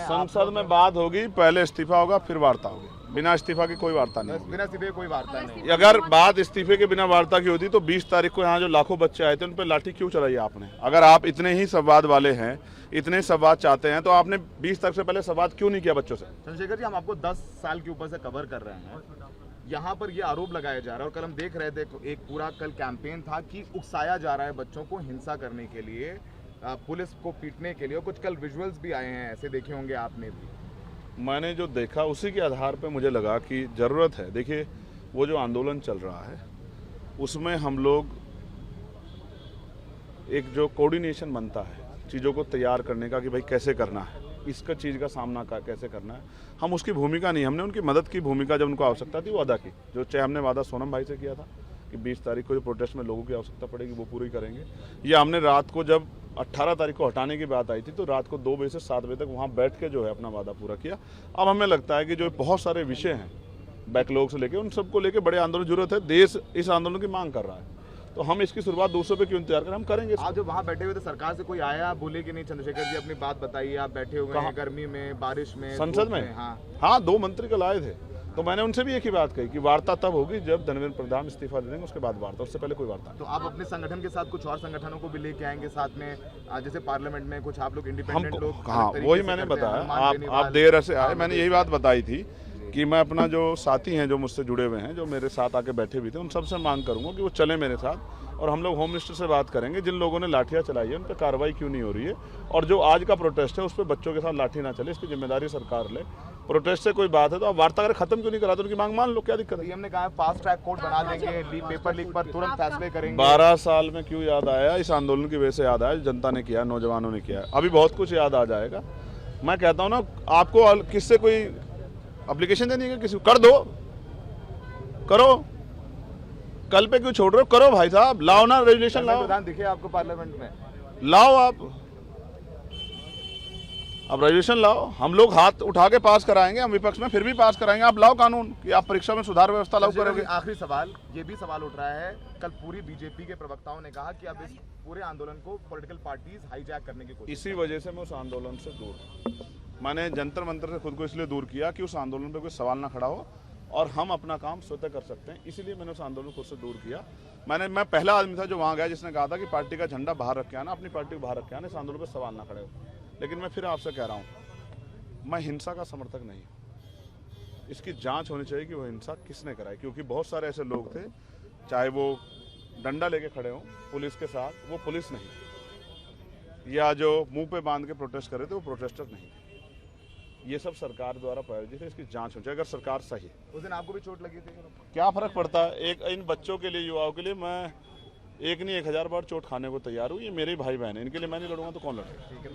संसद में बात होगी, पहले इस्तीफा होगा फिर वार्ता होगी। बिना इस्तीफा की कोई वार्ता नहीं होगी। बिना इस्तीफे कोई वार्ता नहीं। अगर बात इस्तीफे के बिना वार्ता की होती तो 20 तारीख को यहाँ जो लाखों बच्चे आए थे उन पर लाठी क्यों चलाई आपने? अगर आप इतने ही संवाद वाले हैं, इतने संवाद चाहते हैं, तो आपने 20 तारीख से पहले संवाद क्यों नहीं किया बच्चों से? चंद्रशेखर जी, हम आपको 10 साल के ऊपर से कवर कर रहे हैं। यहाँ पर ये आरोप लगाया जा रहा है और कल हम देख रहे थे एक पूरा कल कैंपेन था कि उकसाया जा रहा है बच्चों को हिंसा करने के लिए, पुलिस को पीटने के लिए। कुछ कल विजुअल्स भी आए हैं, ऐसे देखे होंगे आपने भी। मैंने जो देखा उसी के आधार पर मुझे लगा कि ज़रूरत है। देखिए, वो जो आंदोलन चल रहा है उसमें हम लोग एक जो कोऑर्डिनेशन बनता है चीज़ों को तैयार करने का कि भाई कैसे करना है, इसका चीज़ का सामना कैसे करना है, हम उसकी भूमिका नहीं, हमने उनकी मदद की भूमिका जब उनको आवश्यकता थी वो अदा की। जो चाहे हमने वादा सोनम भाई से किया था कि 20 तारीख को जो प्रोटेस्ट में लोगों की आवश्यकता पड़ेगी वो पूरी करेंगे। या हमने रात को जब 18 तारीख को हटाने की बात आई थी तो रात को 2 बजे से 7 बजे तक वहाँ बैठ के जो है अपना वादा पूरा किया। अब हमें लगता है कि जो बहुत सारे विषय हैं बैकलॉग से लेके उन सबको लेके बड़े आंदोलन की जरूरत है। देश इस आंदोलन की मांग कर रहा है, तो हम इसकी शुरुआत दूसरों पे क्यों इंतजार करें, हम करेंगे। आप जो वहाँ बैठे हुए थे, सरकार से कोई आया, बोले कि नहीं चंद्रशेखर जी अपनी बात बताइए, आप बैठे हुए हैं गर्मी में, बारिश में, संसद में? हाँ, 2 मंत्री कल आए थे, तो मैंने उनसे भी एक ही बात कही कि वार्ता तब होगी जब धर्मेंद्र प्रधान इस्तीफा दे देंगे, उसके बाद वार्ता, उससे पहले कोई वार्ता नहीं। तो आप अपने संगठन के साथ कुछ और संगठनों को भी लेके आएंगे साथ में, जैसे पार्लियामेंट में कुछ आप लोग इंडिपेंडेंट लोग? हाँ, वही मैंने बताया, आप देर से आए, मैंने यही बात बताई थी कि मैं अपना जो साथी हैं जो मुझसे जुड़े हुए हैं, जो मेरे साथ आके बैठे भी थे, उन सबसे मांग करूंगा कि वो चले मेरे साथ और हम लोग होम मिनिस्टर से बात करेंगे। जिन लोगों ने लाठियां चलाई है उन पर कार्रवाई क्यों नहीं हो रही है, और जो आज का प्रोटेस्ट है उस पर बच्चों के साथ लाठी ना चले, इसकी जिम्मेदारी सरकार ले। प्रोटेस्ट से कोई बात है तो आप वार्ता अगर खत्म क्यों नहीं कराते, उनकी मांग मान लो, क्या दिक्कत है? हमने कहा फास्ट ट्रैक कोर्ट बना देंगे, पेपर लीक पर तुरंत फैसले करेंगे। 12 साल में क्यों याद आया? इस आंदोलन की वजह से याद आया, जनता ने किया, नौजवानों ने किया, अभी बहुत कुछ याद आ जाएगा। मैं कहता हूँ ना, आपको किससे कोई एप्लीकेशन देनी है, किसी को कर दो, करो, कल पे क्यों छोड़ रहे हो? करो भाई साहब, लाओ ना रेजुलेशन, लाओ। प्रधान दिखे आपको पार्लियामेंट में? लाओ आप, अब रेजुलेशन लाओ, हम लोग हाथ उठा के पास कराएंगे, हम विपक्ष में फिर भी पास कराएंगे। आप लाओ कानून कि आप परीक्षा में सुधार व्यवस्था लागू करोगे। आखिरी सवाल, ये भी सवाल उठ रहा है, कल पूरी बीजेपी के प्रवक्ताओं ने कहा कि अब इस पूरे आंदोलन को पॉलिटिकल पार्टीज हाईजैक करने की कोशिश। इसी वजह से मैं उस आंदोलन से दूर, मैंने जंतर मंतर से खुद को इसलिए दूर किया कि उस आंदोलन पर कोई सवाल ना खड़ा हो और हम अपना काम स्वतः कर सकते हैं, इसीलिए मैंने उस आंदोलन को खुद से दूर किया। मैं पहला आदमी था जो वहाँ गया जिसने कहा था कि पार्टी का झंडा बाहर रख के आना, अपनी पार्टी को बाहर रख के आना, इस आंदोलन पर सवाल ना खड़े हो। लेकिन मैं फिर आपसे कह रहा हूँ, मैं हिंसा का समर्थक नहीं हूँ। इसकी जांच होनी चाहिए कि वो हिंसा किसने कराई, क्योंकि बहुत सारे ऐसे लोग थे, चाहे वो डंडा लेके खड़े हों पुलिस के साथ, वो पुलिस नहीं, या जो मुंह पे बांध के प्रोटेस्ट कर रहे थे वो प्रोटेस्टर नहीं। ये सब सरकार द्वारा प्रायोजित है, इसकी जांच हो जाए। अगर सरकार सही, उस दिन आपको भी चोट लगी थी, क्या फर्क पड़ता है? एक इन बच्चों के लिए, युवाओं के लिए मैं एक नहीं 1000 बार चोट खाने को तैयार हूँ। ये मेरे भाई बहन है, इनके लिए मैं नहीं लड़ूंगा तो कौन लड़ेगा?